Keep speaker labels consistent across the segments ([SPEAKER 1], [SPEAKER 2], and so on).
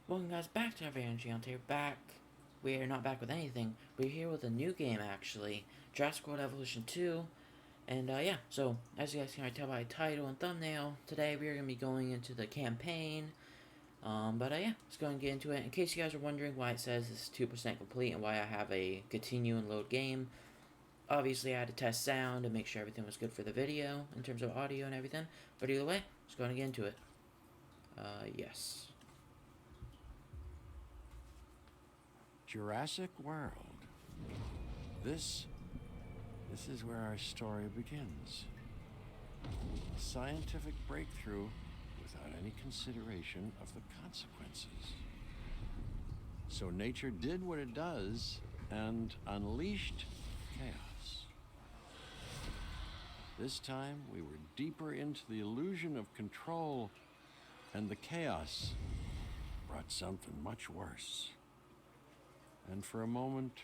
[SPEAKER 1] Welcome guys back to our channel. Here back. We are not back with anything. We're here with a new game actually. Jurassic World Evolution 2. And yeah, so as you guys can already tell by title and thumbnail, today we are going to be going into the campaign. But yeah, let's go and get into it. In case you guys are wondering why it says it's 2% complete and why I have a continue and load game. Obviously I had to test sound and make sure everything was good for the video in terms of audio and everything. But either way, let's go and get into it. Yes.
[SPEAKER 2] Jurassic World. This is where our story begins. A scientific breakthrough without any consideration of the consequences. So nature did what it does and unleashed chaos. This time we were deeper into the illusion of control, and the chaos brought something much worse. And for a moment,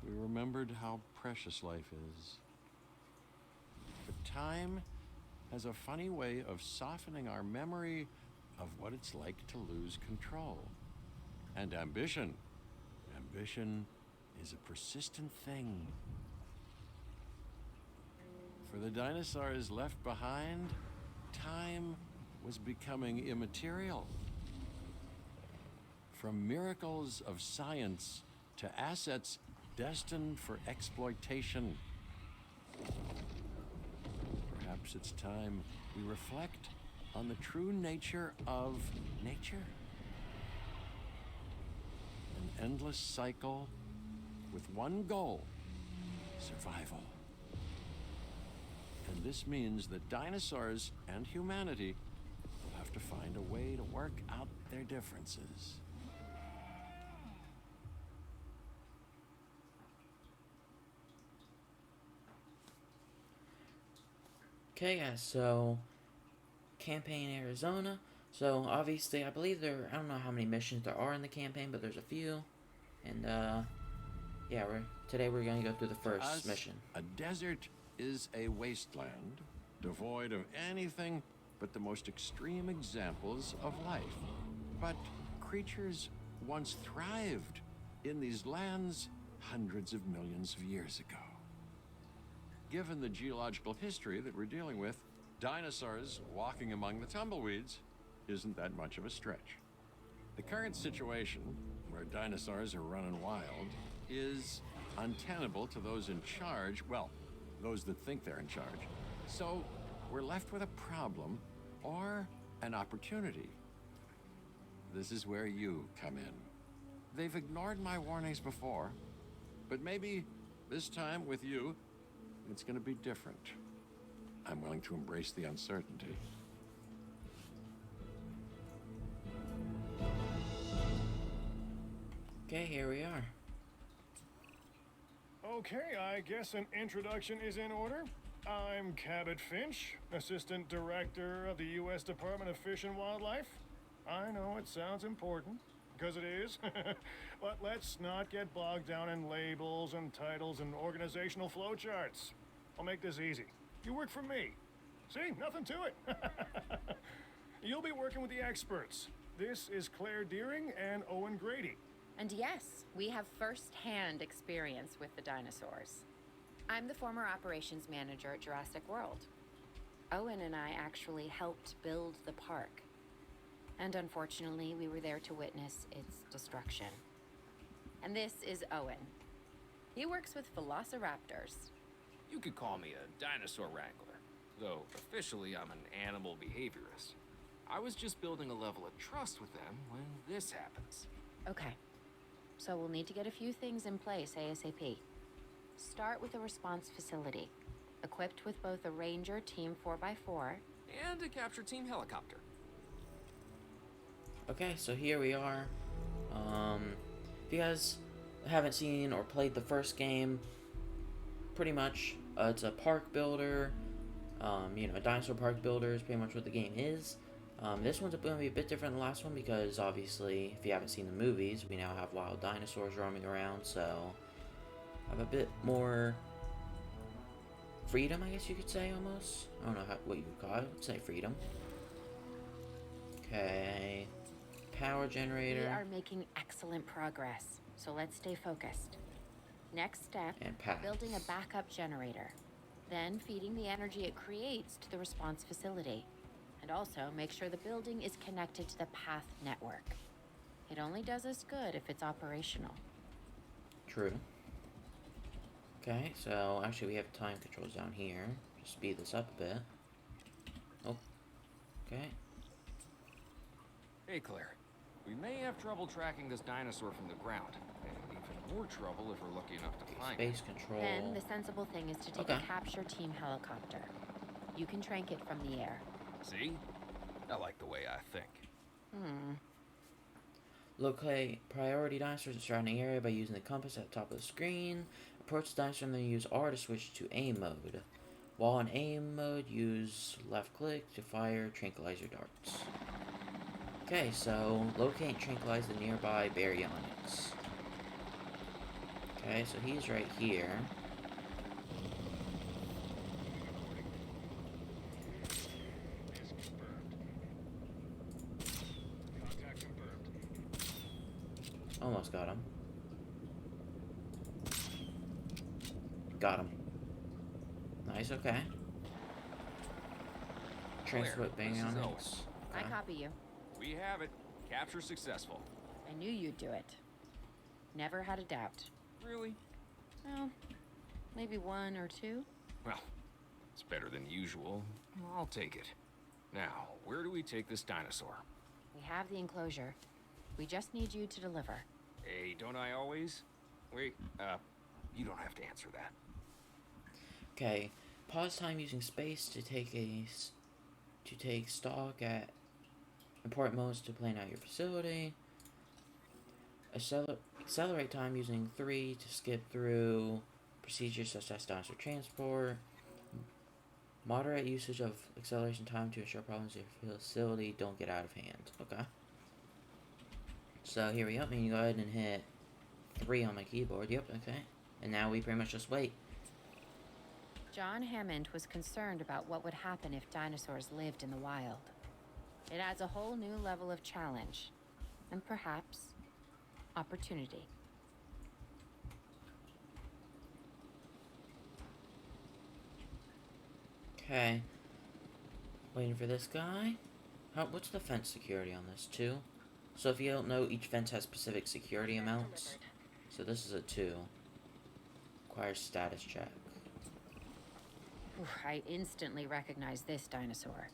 [SPEAKER 2] we remembered how precious life is. But time has a funny way of softening our memory of what it's like to lose control. And ambition is a persistent thing. For the dinosaurs left behind, time was becoming immaterial. From miracles of science to assets destined for exploitation. Perhaps it's time we reflect on the true nature of nature. An endless cycle with one goal: survival. And this means that dinosaurs and humanity will have to find a way to work out their differences.
[SPEAKER 1] Okay guys, so campaign Arizona. So obviously I believe I don't know how many missions there are in the campaign, but there's a few. And yeah, today we're gonna go through the first mission.
[SPEAKER 2] A desert is a wasteland, devoid of anything but the most extreme examples of life. But creatures once thrived in these lands hundreds of millions of years ago. Given the geological history that we're dealing with, dinosaurs walking among the tumbleweeds isn't that much of a stretch. The current situation, where dinosaurs are running wild, is untenable to those in charge, well, those that think they're in charge. So we're left with a problem or an opportunity. This is where you come in. They've ignored my warnings before, but maybe this time with you, it's going to be different. I'm willing to embrace the uncertainty.
[SPEAKER 1] Okay, here we are.
[SPEAKER 3] Okay, I guess an introduction is in order. I'm Cabot Finch, Assistant Director of the U.S. Department of Fish and Wildlife. I know it sounds important, because it is, but let's not get bogged down in labels and titles and organizational flowcharts. I'll make this easy. You work for me. See, nothing to it. You'll be working with the experts. This is Claire Deering and Owen Grady.
[SPEAKER 4] And yes, we have first-hand experience with the dinosaurs. I'm the former operations manager at Jurassic World. Owen and I actually helped build the park. And unfortunately, we were there to witness its destruction. And this is Owen. He works with velociraptors.
[SPEAKER 5] You could call me a dinosaur wrangler, though officially I'm an animal behaviorist. I was just building a level of trust with them when this happens.
[SPEAKER 4] Okay, so we'll need to get a few things in place ASAP. Start with a response facility, equipped with both a Ranger Team 4x4
[SPEAKER 5] And a capture team helicopter.
[SPEAKER 1] Okay, so here we are. If you guys haven't seen or played the first game, pretty much it's a park builder. A dinosaur park builder is pretty much what the game is. This one's going to be a bit different than the last one because obviously, if you haven't seen the movies, we now have wild dinosaurs roaming around, so I have a bit more freedom, I guess you could say, almost. I don't know what you would call it. I would say freedom. Okay. power
[SPEAKER 4] We
[SPEAKER 1] generator.
[SPEAKER 4] are making excellent progress, so let's stay focused. Next step,
[SPEAKER 1] And paths.
[SPEAKER 4] building a backup generator. Then feeding the energy it creates to the response facility. And also make sure the building is connected to the path network. It only does us good if it's operational.
[SPEAKER 1] True. Okay, so actually we have time controls down here. Just speed this up a bit. Oh. Okay.
[SPEAKER 5] Hey, Claire. We may have trouble tracking this dinosaur from the ground, and even more trouble if we're lucky enough to find it.
[SPEAKER 1] Space control.
[SPEAKER 4] Then the sensible thing is to take a
[SPEAKER 1] Okay.
[SPEAKER 4] capture team helicopter. You can trank it from the air.
[SPEAKER 5] See? I like the way I think.
[SPEAKER 1] Locate priority dinosaurs in the surrounding area by using the compass at the top of the screen. Approach the dinosaur and then use R to switch to aim mode. While in aim mode, use left click to fire tranquilizer darts. Okay, so locate and tranquilize the nearby baryonyx. Okay, so he's right here.
[SPEAKER 3] Contact confirmed.
[SPEAKER 1] Almost got him. Got him. Nice, okay. Transfoot
[SPEAKER 5] Claire, this is
[SPEAKER 1] baryonyx.
[SPEAKER 4] I
[SPEAKER 1] Okay.
[SPEAKER 4] copy you.
[SPEAKER 5] We have it. Capture successful.
[SPEAKER 4] I knew you'd do it. Never had a doubt.
[SPEAKER 5] Really?
[SPEAKER 4] Well, maybe one or two.
[SPEAKER 5] Well, it's better than usual. I'll take it. Now, where do we take this dinosaur?
[SPEAKER 4] We have the enclosure. We just need you to deliver.
[SPEAKER 5] Hey, don't I always? Wait, you don't have to answer that.
[SPEAKER 1] Okay. Pause time using space to take stock at important moments to plan out your facility. Accelerate time using 3 to skip through procedures such as dinosaur transport. Moderate usage of acceleration time to ensure problems in your facility don't get out of hand. Okay. So here we go. And you go ahead and hit 3 on my keyboard. Yep, okay. And now we pretty much just wait.
[SPEAKER 4] John Hammond was concerned about what would happen if dinosaurs lived in the wild. It adds a whole new level of challenge, and perhaps opportunity.
[SPEAKER 1] Okay. Waiting for this guy. What's the fence security on this? 2? So if you don't know, each fence has specific security amounts. So this is a 2. Requires status check.
[SPEAKER 4] Oof, I instantly recognize this dinosaur.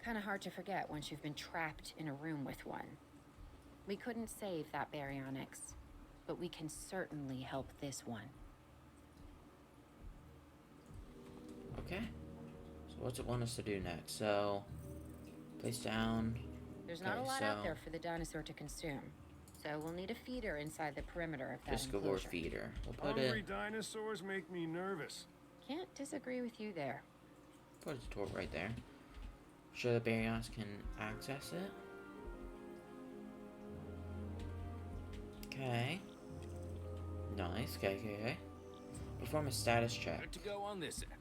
[SPEAKER 4] Kinda hard to forget once you've been trapped in a room with one. We couldn't save that baryonyx, but we can certainly help this one.
[SPEAKER 1] Okay. So what's it want us to do next? So, place down.
[SPEAKER 4] There's not a
[SPEAKER 1] Okay,
[SPEAKER 4] lot
[SPEAKER 1] so
[SPEAKER 4] out there for the dinosaur to consume, so we'll need a feeder inside the perimeter of that
[SPEAKER 1] Piscivore
[SPEAKER 4] enclosure.
[SPEAKER 1] feeder. We'll put
[SPEAKER 3] Hungry
[SPEAKER 1] it.
[SPEAKER 3] dinosaurs make me nervous.
[SPEAKER 4] Can't disagree with you there.
[SPEAKER 1] Put a door right there. Sure the baryonyx can access it. Okay. Nice. Okay. Perform a status check.
[SPEAKER 5] Good to go on this end.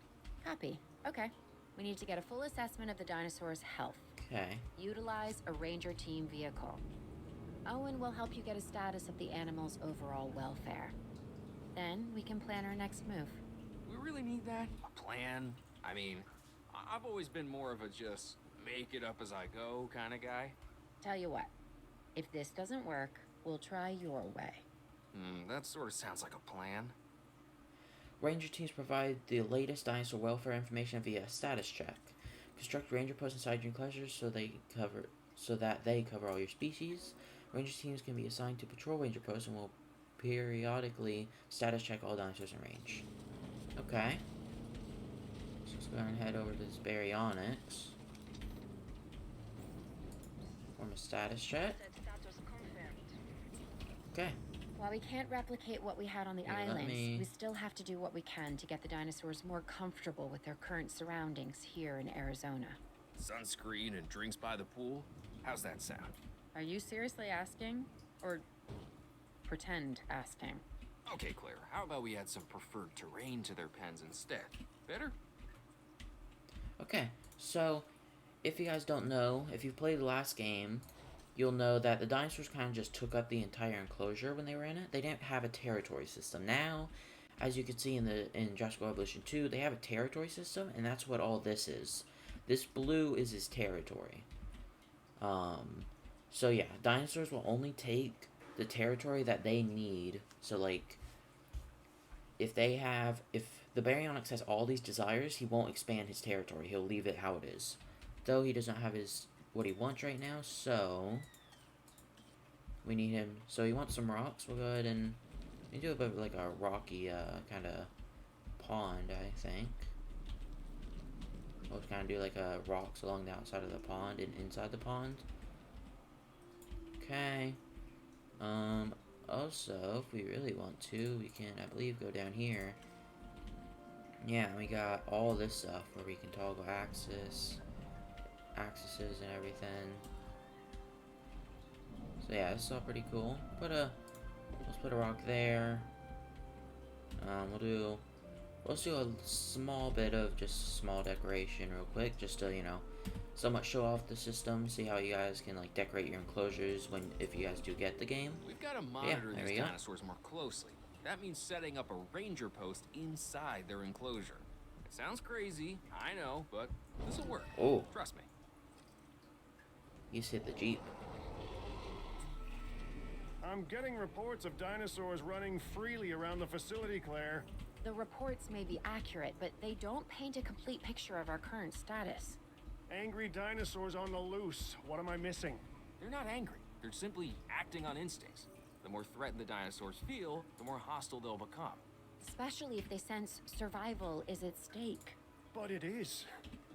[SPEAKER 4] Copy. Okay. We need to get a full assessment of the dinosaur's health.
[SPEAKER 1] Okay.
[SPEAKER 4] Utilize a ranger team vehicle. Owen will help you get a status of the animal's overall welfare. Then we can plan our next move.
[SPEAKER 5] We really need that? A plan? I mean, I've always been more of a just make it up as I go kind of guy.
[SPEAKER 4] Tell you what, if this doesn't work, we'll try your way.
[SPEAKER 5] That sort of sounds like a plan.
[SPEAKER 1] Ranger teams provide the latest dinosaur welfare information via status check. Construct ranger posts inside your enclosures so that they cover all your species. Ranger teams can be assigned to patrol ranger posts and will periodically status check all dinosaurs in range. Okay. So let's go ahead and head over to this baryonyx. Perform a status check. Okay.
[SPEAKER 4] While we can't replicate what we had on the
[SPEAKER 1] Here, let
[SPEAKER 4] islands,
[SPEAKER 1] me-
[SPEAKER 4] we still have to do what we can to get the dinosaurs more comfortable with their current surroundings here in Arizona.
[SPEAKER 5] Sunscreen and drinks by the pool? How's that sound?
[SPEAKER 4] Are you seriously asking? Or pretend asking?
[SPEAKER 5] Okay, Claire, how about we add some preferred terrain to their pens instead? Better?
[SPEAKER 1] Okay. So, if you guys don't know, if you've played the last game, you'll know that the dinosaurs kind of just took up the entire enclosure when they were in it. They didn't have a territory system. Now, as you can see in Jurassic World Evolution 2, they have a territory system, and that's what all this is. This blue is his territory. So yeah, dinosaurs will only take the territory that they need. So like, if the Baryonyx has all these desires, he won't expand his territory. He'll leave it how it is. Though he does not have what he wants right now, so we need him. So he wants some rocks. We'll go ahead and do a bit of like a rocky kind of pond, I think. We'll kind of do like rocks along the outside of the pond and inside the pond. Okay. Also, if we really want to, we can, I believe, go down here. Yeah, we got all this stuff where we can toggle axes and everything. So yeah, this is all pretty cool. Let's put a rock there. Let's do a small bit of just small decoration real quick, just to, you know, somewhat show off the system, see how you guys can like decorate your enclosures if you guys do get the game.
[SPEAKER 5] We've got to monitor these dinosaurs more closely. That means setting up a ranger post inside their enclosure. It sounds crazy, I know, but this will work.
[SPEAKER 1] Oh.
[SPEAKER 5] Trust me.
[SPEAKER 1] He's hit the Jeep.
[SPEAKER 3] I'm getting reports of dinosaurs running freely around the facility, Claire.
[SPEAKER 4] The reports may be accurate, but they don't paint a complete picture of our current status.
[SPEAKER 3] Angry dinosaurs on the loose. What am I missing?
[SPEAKER 5] They're not angry. They're simply acting on instincts. The more threatened the dinosaurs feel, the more hostile they'll become.
[SPEAKER 4] Especially if they sense survival is at stake.
[SPEAKER 3] But it is.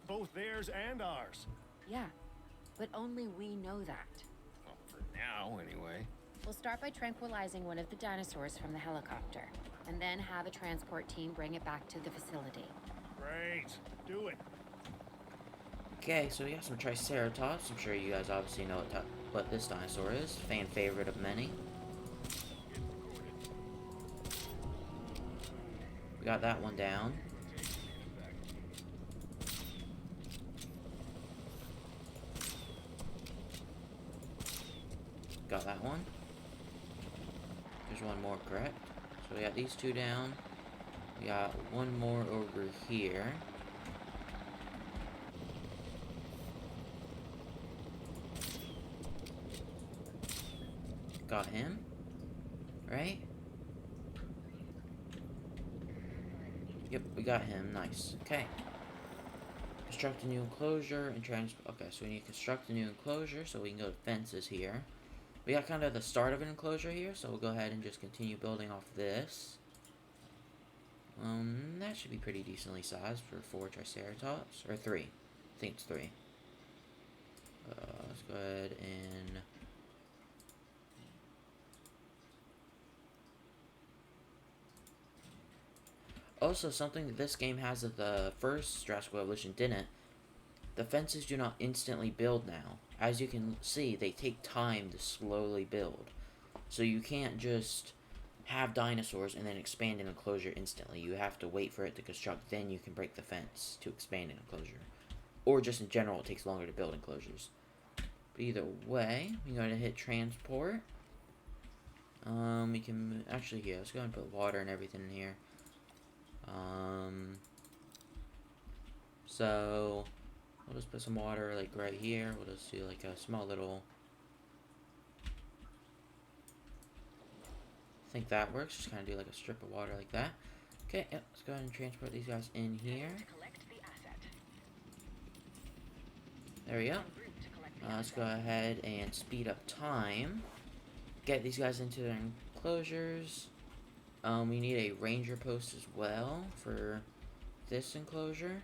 [SPEAKER 3] Both theirs and ours.
[SPEAKER 4] Yeah, but only we know that.
[SPEAKER 5] Well, for now, anyway.
[SPEAKER 4] We'll start by tranquilizing one of the dinosaurs from the helicopter, and then have a transport team bring it back to the facility.
[SPEAKER 3] Great. Do it.
[SPEAKER 1] Okay, so we got some Triceratops. I'm sure you guys obviously know what this dinosaur is. Fan favorite of many. We got that one down. Got that one. There's one more, correct? So we got these two down. We got one more over here. Got him, right? Yep, we got him. Nice. Okay. Construct a new enclosure and okay, so we need to construct a new enclosure so we can go to fences here. We got kind of the start of an enclosure here, so we'll go ahead and just continue building off this. That should be pretty decently sized for 4 Triceratops, or 3. I think it's 3. Let's go ahead and also, something that this game has that the first Jurassic World Evolution didn't, the fences do not instantly build now. As you can see, they take time to slowly build. So you can't just have dinosaurs and then expand an enclosure instantly. You have to wait for it to construct, then you can break the fence to expand an enclosure. Or just in general, it takes longer to build enclosures. But either way, we're going to hit transport. We can, actually, yeah, let's go ahead and put water and everything in here. So we'll just put some water like right here. We'll just do like a small little, I think that works. Just kind of do like a strip of water like that. Okay, yep, let's go ahead and transport these guys in here. There we go. Let's go ahead and speed up time. Get these guys into their enclosures. We need a ranger post as well for this enclosure.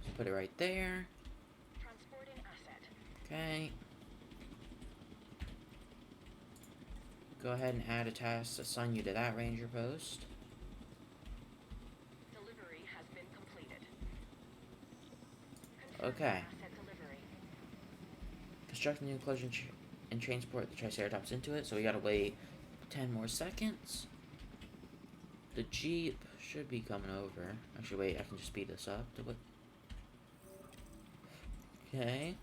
[SPEAKER 1] Just put it right there. Okay. Go ahead and add a task to assign you to that ranger post.
[SPEAKER 6] Delivery has been completed.
[SPEAKER 1] Okay. Construct a new enclosure and transport the Triceratops into it, so we gotta wait 10 more seconds. The Jeep should be coming over. Actually, wait, I can just speed this up to what? Okay.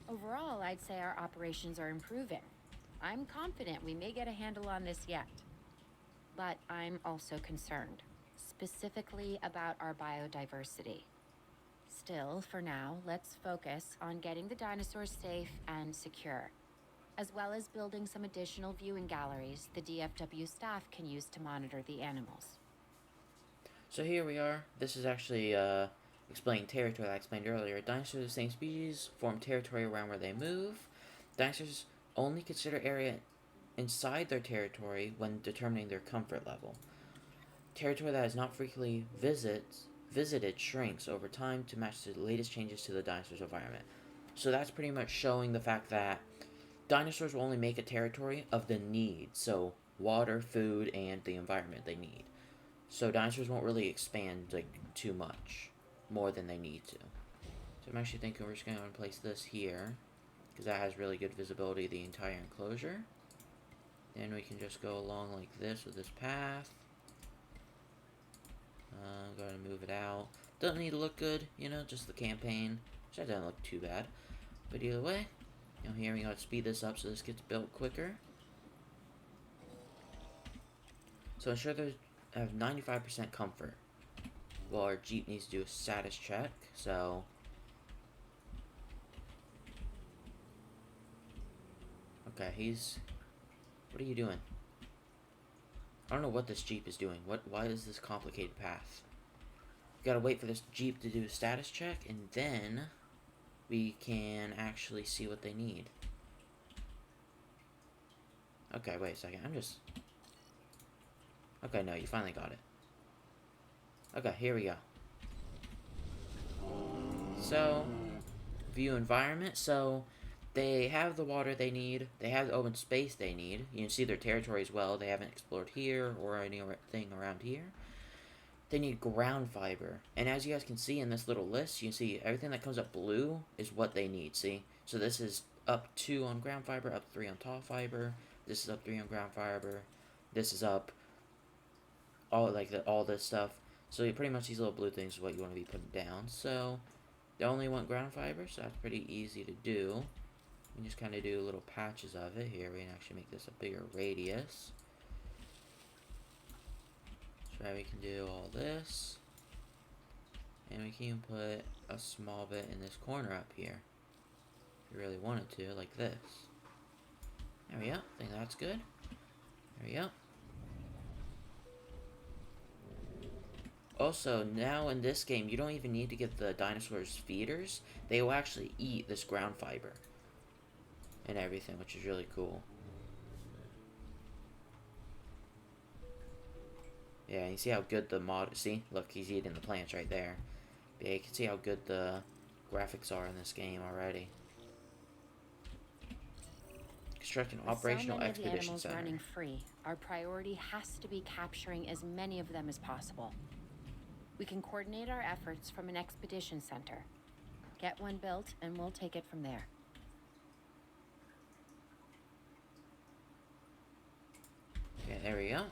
[SPEAKER 4] Overall, I'd say our operations are improving. I'm confident we may get a handle on this yet. But I'm also concerned, specifically about our biodiversity. Still, for now, let's focus on getting the dinosaurs safe and secure, as well as building some additional viewing galleries the DFW staff can use to monitor the animals.
[SPEAKER 1] So here we are. This is actually explaining territory that I explained earlier. Dinosaurs of the same species form territory around where they move. Dinosaurs only consider area inside their territory when determining their comfort level. Territory that is not frequently visited shrinks over time to match the latest changes to the dinosaur's environment. So that's pretty much showing the fact that dinosaurs will only make a territory of the need, so water, food, and the environment they need. So dinosaurs won't really expand like too much more than they need to. So I'm actually thinking we're just going to place this here because that has really good visibility of the entire enclosure. Then we can just go along like this with this path. I'm going to move it out. Doesn't need to look good, you know, just the campaign. So that doesn't look too bad. But either way, you know, here we got to speed this up so this gets built quicker. So ensure there's have 95% comfort. Well, our Jeep needs to do a status check, so okay, what are you doing? I don't know what this Jeep is doing. Why is this complicated path? We gotta wait for this Jeep to do a status check, and then we can actually see what they need. Okay, wait a second. Okay, no, you finally got it. Okay, here we go. So, view environment. So, they have the water they need. They have the open space they need. You can see their territory as well. They haven't explored here or anything around here. They need ground fiber. And as you guys can see in this little list, you can see everything that comes up blue is what they need, see? So this is up 2 on ground fiber, up 3 on tall fiber. This is up 3 on ground fiber. This is up all this stuff. So pretty much these little blue things is what you want to be putting down. So they only want ground fiber, so that's pretty easy to do. You just kind of do little patches of it. Here we can actually make this a bigger radius. So we can do all this. And we can even put a small bit in this corner up here. If you really wanted to, like this. There we go. I think that's good. There we go. Also, now in this game, you don't even need to get the dinosaurs feeders. They will actually eat this ground fiber and everything, which is really cool. Yeah, you see how good the mod... See? Look, he's eating the plants right there. Yeah, you can see how good the graphics are in this game already. Construct an operational expedition center.
[SPEAKER 4] Running free, our priority has to be capturing as many of them as possible. We can coordinate our efforts from an expedition center. Get one built, and we'll take it from there.
[SPEAKER 1] Okay, there we go.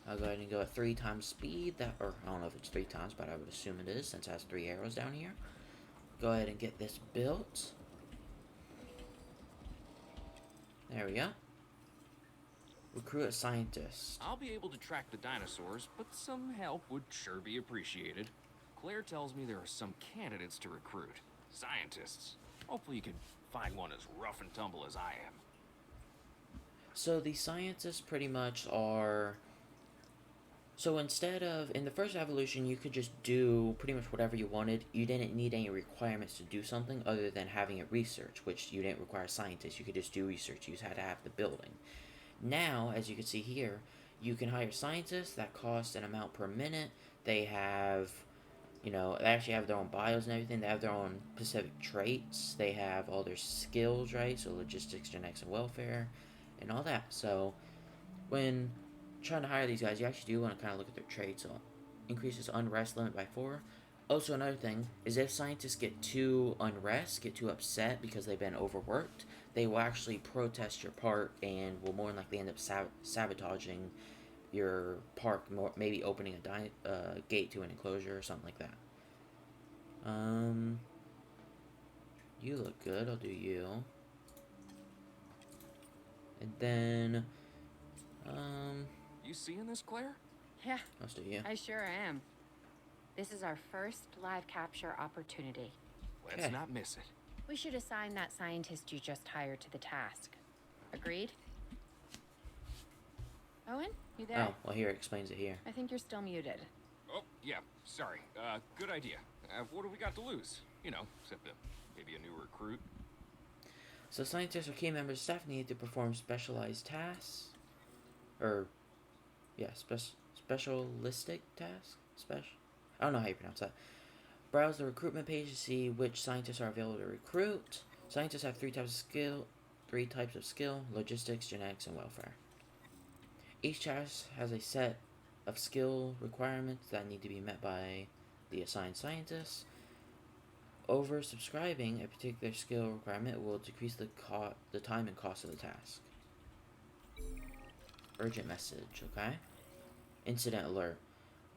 [SPEAKER 1] I'll go ahead and go at 3 times speed. Or I don't know if it's 3 times, but I would assume it is since it has 3 arrows down here. Go ahead and get this built. There we go. Recruit a scientist.
[SPEAKER 5] I'll be able to track the dinosaurs, but some help would sure be appreciated. Claire tells me there are some candidates to recruit. Scientists. Hopefully you can find one as rough and tumble as I am.
[SPEAKER 1] So the scientists pretty much are... So instead of... In the first evolution, you could just do pretty much whatever you wanted. You didn't need any requirements to do something other than having it research, which you didn't require scientists. You could just do research. You just had to have the building. Now, as you can see here, you can hire scientists that cost an amount per minute. They have, you know, they actually have their own bios and everything. They have their own specific traits. They have all their skills, right? So logistics, genetics, and welfare, and all that. So when trying to hire these guys, you actually do want to kind of look at their traits. So increases unrest limit by 4. Also, another thing is if scientists get too unrest, get too upset because they've been overworked, they will actually protest your park and will more than likely end up sabotaging your park, maybe opening a gate to an enclosure or something like that. You look good. I'll do you. And then,
[SPEAKER 5] You seeing this, Claire?
[SPEAKER 4] Yeah,
[SPEAKER 1] I'll do you.
[SPEAKER 4] I sure am. This is our first live capture opportunity.
[SPEAKER 5] Let's
[SPEAKER 1] Okay.
[SPEAKER 5] not miss it.
[SPEAKER 4] We should assign that scientist you just hired to the task. Agreed? Owen, you there?
[SPEAKER 1] Oh, well, here it explains it here.
[SPEAKER 4] I think you're still muted.
[SPEAKER 5] Oh, yeah, sorry. Good idea. What do we got to lose? You know, except maybe a new recruit.
[SPEAKER 1] So scientists or key members of staff need to perform specialized tasks. Or, yeah, specialistic tasks? I don't know how you pronounce that. Browse the recruitment page to see which scientists are available to recruit. Scientists have three types of skill: logistics, genetics, and welfare. Each task has a set of skill requirements that need to be met by the assigned scientist. Oversubscribing a particular skill requirement will decrease the time and cost of the task. Urgent message, okay? Incident alert.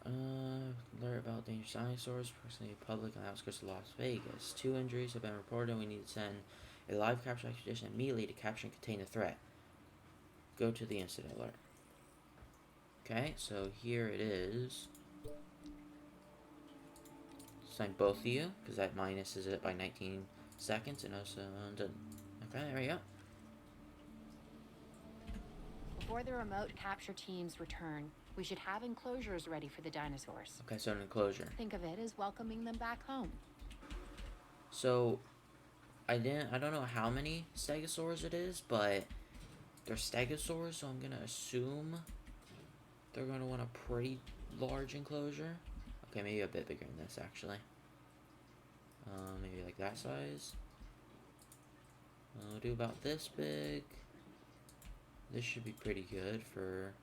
[SPEAKER 1] Alert about dangerous dinosaurs, approximately public on the outskirts of Las Vegas. 2 injuries have been reported and we need to send a live capture expedition immediately to capture and contain the threat. Go to the incident alert. Okay, so here it is. Assign both of you, because that minuses it by 19 seconds, and also done. Okay, there we go.
[SPEAKER 4] Before the remote capture teams return, we should have enclosures ready for the dinosaurs.
[SPEAKER 1] Okay, so an enclosure.
[SPEAKER 4] Think of it as welcoming them back home.
[SPEAKER 1] So, I don't know how many stegosaurs it is, but they're stegosaurs, so I'm gonna assume they're gonna want a pretty large enclosure. Okay, maybe a bit bigger than this, actually. Maybe like that size. We'll do about this big. This should be pretty good for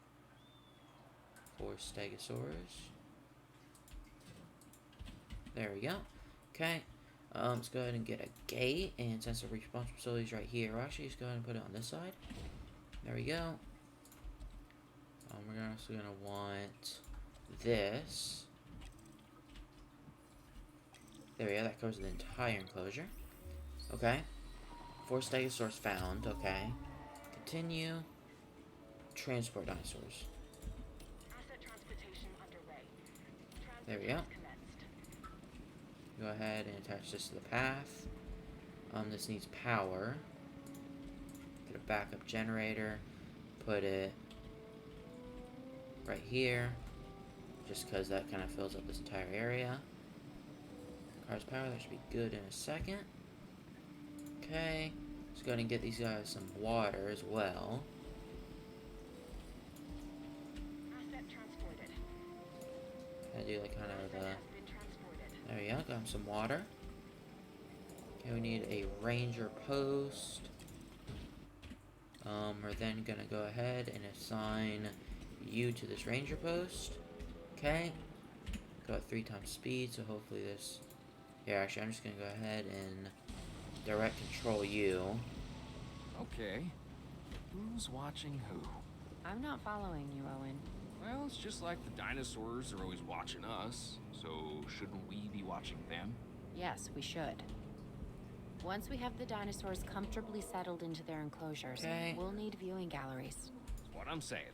[SPEAKER 1] 4 stegosaurs. There we go. Okay. Let's go ahead and get a gate, and since the response facility is right here, we'll actually just go ahead and put it on this side. There we go. We're also gonna want this. There we go, that covers the entire enclosure. Okay. 4 stegosaurs found, okay. Continue. Transport dinosaurs.
[SPEAKER 6] Asset transportation underway.
[SPEAKER 1] There we go.
[SPEAKER 6] Transport commenced.
[SPEAKER 1] Go ahead and attach this to the path. This needs power. Get a backup generator. Put it right here. Just because that kind of fills up this entire area. Car's power, that should be good in a second. Okay. Let's go ahead and get these guys some water as well.
[SPEAKER 6] Asset transported.
[SPEAKER 1] Gonna do like kind of
[SPEAKER 6] Asset has been transported.
[SPEAKER 1] there we go, got him some water. Okay, we need a ranger post. We're then gonna go ahead and assign you to this ranger post. Okay. Got 3 times speed, so hopefully this... Yeah, actually, I'm just gonna go ahead and direct control you.
[SPEAKER 5] Okay. Who's watching who?
[SPEAKER 4] I'm not following you, Owen.
[SPEAKER 5] Well, it's just like the dinosaurs are always watching us, so shouldn't we be watching them?
[SPEAKER 4] Yes, we should. Once we have the dinosaurs comfortably settled into their enclosures,
[SPEAKER 1] Okay.
[SPEAKER 4] we'll need viewing galleries.
[SPEAKER 5] That's what I'm saying.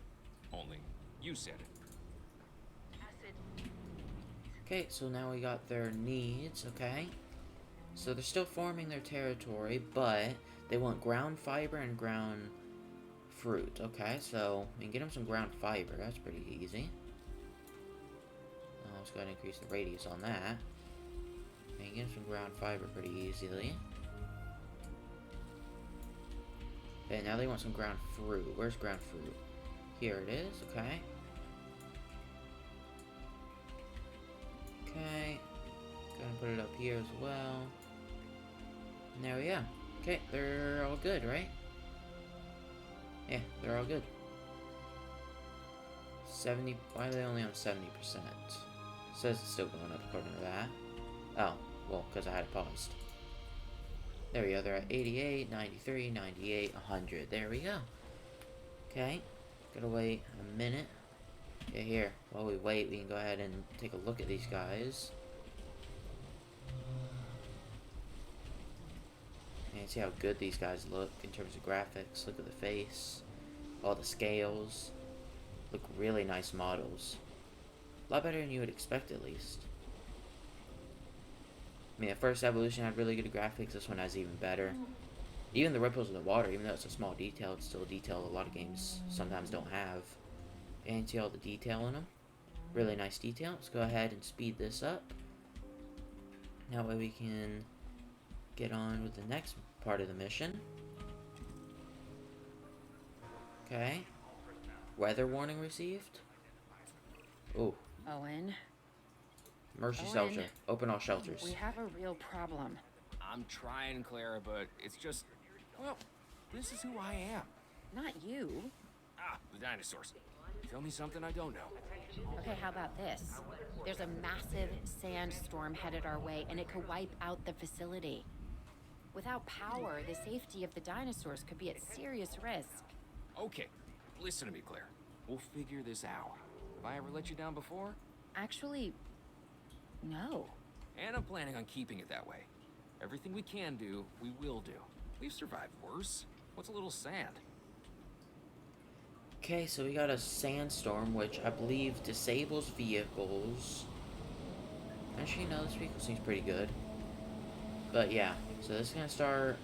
[SPEAKER 5] Only, you said it.
[SPEAKER 6] Asset.
[SPEAKER 1] Okay, so now we got their needs, okay? So they're still forming their territory, but they want ground fiber and ground fruit, okay? So we can get them some ground fiber, that's pretty easy. Let's go ahead and increase the radius on that. We can get them some ground fiber pretty easily. Okay, now they want some ground fruit. Where's ground fruit? Here it is, okay. Okay. Go ahead and put it up here as well. And there we go. Okay, they're all good, right? Yeah, they're all good. 70, why are they only on 70%? Says it's still going up according to that. Oh, well, because I had it paused. There we go, they're at 88, 93, 98, 100. There we go. Okay, gotta wait a minute. Okay, here, while we wait, we can go ahead and take a look at these guys. And see how good these guys look in terms of graphics. Look at the face. All the scales. Look really nice models. A lot better than you would expect, at least. I mean, the first Evolution had really good graphics. This one has even better. Even the ripples in the water, even though it's a small detail, it's still a detail a lot of games sometimes don't have. And see all the detail in them. Really nice detail. Let's go ahead and speed this up. That way we can get on with the next part of the mission. Okay. Weather warning received. Oh.
[SPEAKER 4] Owen,
[SPEAKER 1] Mercy
[SPEAKER 4] Owen.
[SPEAKER 1] shelter. Open all shelters.
[SPEAKER 4] we have a real problem.
[SPEAKER 5] I'm trying, Clara, but it's just, well, this is who I am.
[SPEAKER 4] Not you.
[SPEAKER 5] Ah, the dinosaurs. Tell me something I don't know.
[SPEAKER 4] Okay, how about this? There's a massive sandstorm headed our way, and it could wipe out the facility. Without power, the safety of the dinosaurs could be at serious risk.
[SPEAKER 5] Okay, listen to me, Claire. We'll figure this out. Have I ever let you down before?
[SPEAKER 4] Actually, no.
[SPEAKER 5] And I'm planning on keeping it that way. Everything we can do, we will do. We've survived worse. What's a little sand?
[SPEAKER 1] Okay, so we got a sandstorm, which I believe disables vehicles. Actually, no, this vehicle seems pretty good. But yeah, so this is going to start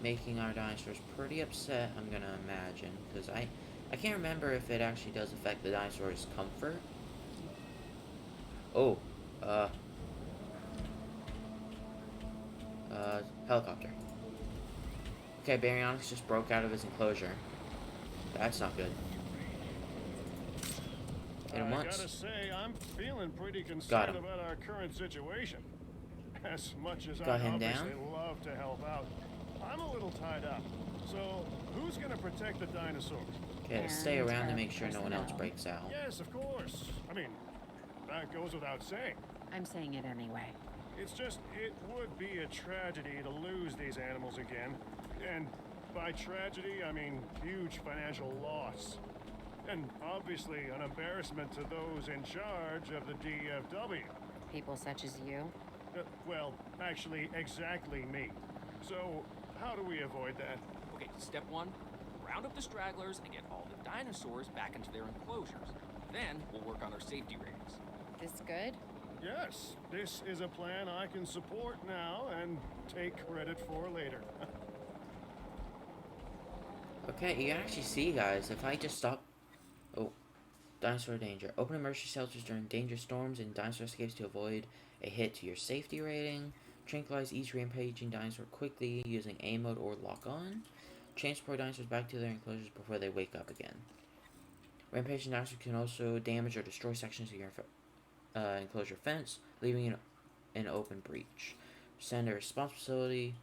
[SPEAKER 1] making our dinosaurs pretty upset, I'm going to imagine. Because I can't remember if it actually does affect the dinosaurs' comfort. Oh, helicopter. Okay, Baryonyx just broke out of his enclosure. That's not good. Hit him
[SPEAKER 3] I
[SPEAKER 1] once.
[SPEAKER 3] gotta say, I'm feeling pretty
[SPEAKER 1] Got
[SPEAKER 3] concerned
[SPEAKER 1] him.
[SPEAKER 3] about our current situation. As much as
[SPEAKER 1] Got
[SPEAKER 3] I
[SPEAKER 1] him
[SPEAKER 3] obviously
[SPEAKER 1] down.
[SPEAKER 3] love to help out, I'm a little tied up. So, who's gonna protect the dinosaurs?
[SPEAKER 1] Okay, stay
[SPEAKER 4] And,
[SPEAKER 1] around to make sure no one else
[SPEAKER 4] personnel.
[SPEAKER 1] breaks out.
[SPEAKER 3] Yes, of course. I mean, that goes without saying.
[SPEAKER 4] I'm saying it anyway.
[SPEAKER 3] It's just, it would be a tragedy to lose these animals again. And by tragedy, I mean huge financial loss. And obviously an embarrassment to those in charge of the DFW.
[SPEAKER 4] People such as you.
[SPEAKER 3] Well, actually, exactly me. So, how do we avoid that?
[SPEAKER 5] Okay, step one, round up the stragglers and get all the dinosaurs back into their enclosures. Then we'll work on our safety ratings.
[SPEAKER 4] This good?
[SPEAKER 3] Yes, this is a plan I can support now and take credit for later.
[SPEAKER 1] Okay, you can actually see, guys, if I just stop... Oh, dinosaur danger. Open emergency shelters during danger storms and dinosaur escapes to avoid a hit to your safety rating. Tranquilize each rampaging dinosaur quickly using A mode or lock on. Transport dinosaurs back to their enclosures before they wake up again. Rampaging dinosaurs can also damage or destroy sections of your enclosure fence, leaving an open breach. Send a response facility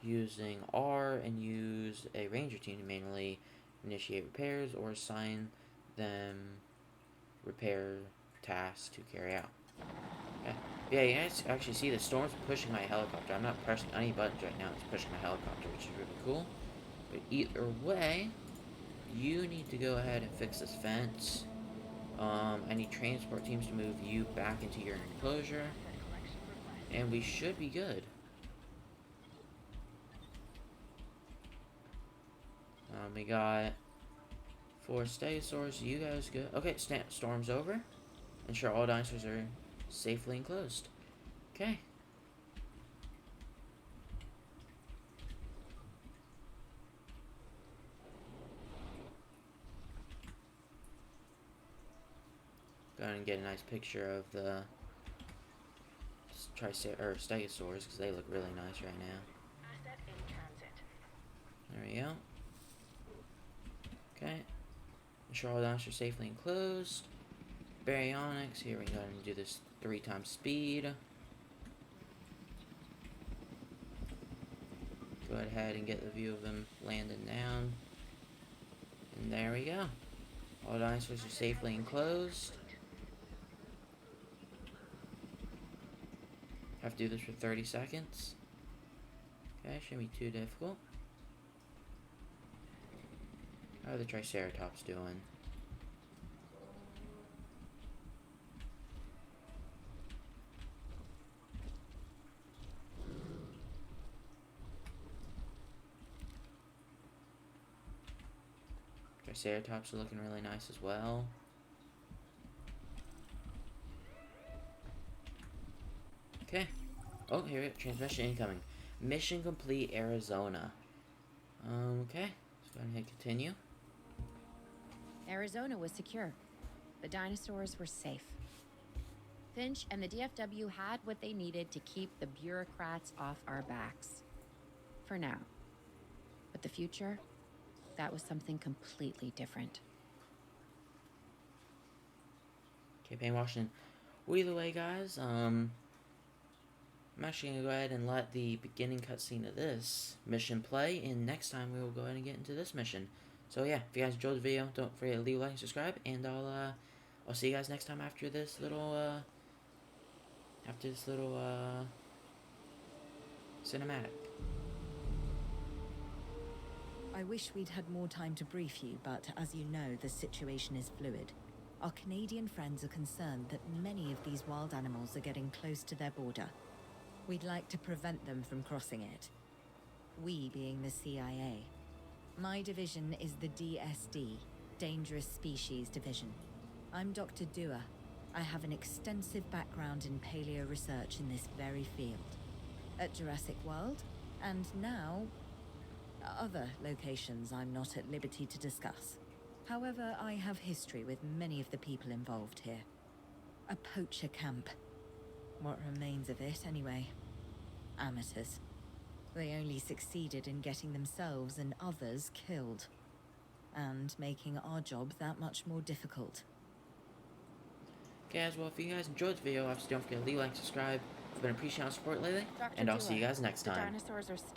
[SPEAKER 1] using R and use a ranger team to manually initiate repairs or assign them repair tasks to carry out. Okay. Yeah, you guys actually see the storm's pushing my helicopter. I'm not pressing any buttons right now, it's pushing my helicopter, which is really cool. But either way, you need to go ahead and fix this fence. I need transport teams to move you back into your enclosure. And we should be good. We got 4 stegosaurs. You guys good? Okay, storm's over. Ensure all dinosaurs are safely enclosed. Okay. Go ahead and get a nice picture of the stegosaurs because they look really nice right now.
[SPEAKER 6] Asset in transit.
[SPEAKER 1] There we go. Okay. Ensure all dinosaurs are safely enclosed. Baryonyx, here we go and do this 3 times speed. Go ahead and get the view of them landing down. And there we go. All dinosaurs are safely enclosed. Have to do this for 30 seconds. Okay, shouldn't be too difficult. How are the Triceratops doing? Triceratops are looking really nice as well. Okay. Oh, here we go. Transmission incoming. Mission complete, Arizona. Okay. Let's go ahead and hit continue.
[SPEAKER 4] Arizona was secure. The dinosaurs were safe. Finch and the DFW had what they needed to keep the bureaucrats off our backs. For now. But the future, that was something completely different.
[SPEAKER 1] Okay, Payne Washington. Well, either way, guys, I'm actually going to go ahead and let the beginning cutscene of this mission play, and next time we will go ahead and get into this mission. So yeah, if you guys enjoyed the video, don't forget to leave a like and subscribe, and I'll see you guys next time after this little, cinematic.
[SPEAKER 7] I wish we'd had more time to brief you, but as you know, the situation is fluid. Our Canadian friends are concerned that many of these wild animals are getting close to their border. We'd like to prevent them from crossing it. We being the CIA. My division is the DSD, Dangerous Species Division. I'm Dr. Dua. I have an extensive background in paleo research in this very field. At Jurassic World, and now other locations I'm not at liberty to discuss. However, I have history with many of the people involved here. A poacher camp. What remains of it, anyway. Amateurs. They only succeeded in getting themselves and others killed. And making our job that much more difficult.
[SPEAKER 1] Okay, as well, if you guys enjoyed the video, obviously don't forget to leave a like and subscribe. It's been appreciated support lately,
[SPEAKER 4] Dr.
[SPEAKER 1] and I'll
[SPEAKER 4] Dua,
[SPEAKER 1] see you guys next
[SPEAKER 4] the
[SPEAKER 1] time.
[SPEAKER 4] dinosaurs are still